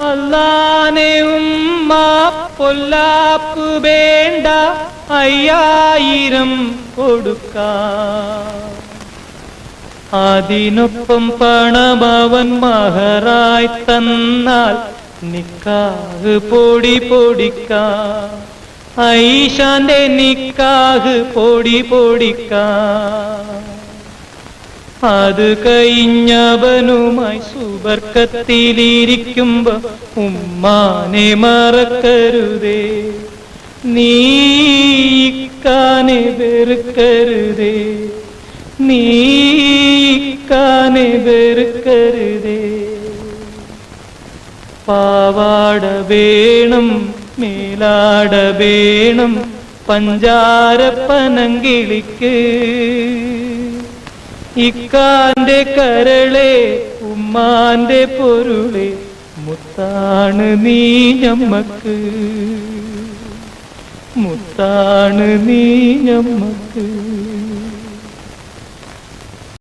അല്ലാനെ ഉമ്മ പൊല്ലാപ്പ് വേണ്ട 5000 കൊടുക്കാം. അതിനൊപ്പം പണമവൻ മഹറായി തന്നാൽ നിക്കാഹ് പൊടി പൊടിക്കാം. ഐഷാന്റെ നിക്കാഹ് പൊടി പൊടിക്കാം. അത് കഴിഞ്ഞവനുമായി സുബർക്കത്തിലിരിക്കുമ്പോ ഉമ്മാനെ മറക്കരുതേ, നീക്കാനെ വെറുക്കരുതേ, നീക്കാനെ വെറുക്കരുതേ. പാവാട വേണം, മേലാട വേണം, പഞ്ചാരപ്പനങ്കിളിക്ക്. ഇക്കാന്റെ കരളെ ഉമ്മാന്റെ പൊരുളെ, മുത്താണ് നീ ഞമ്മക്ക്, മുത്താണ് നീ ഞമ്മക്ക്.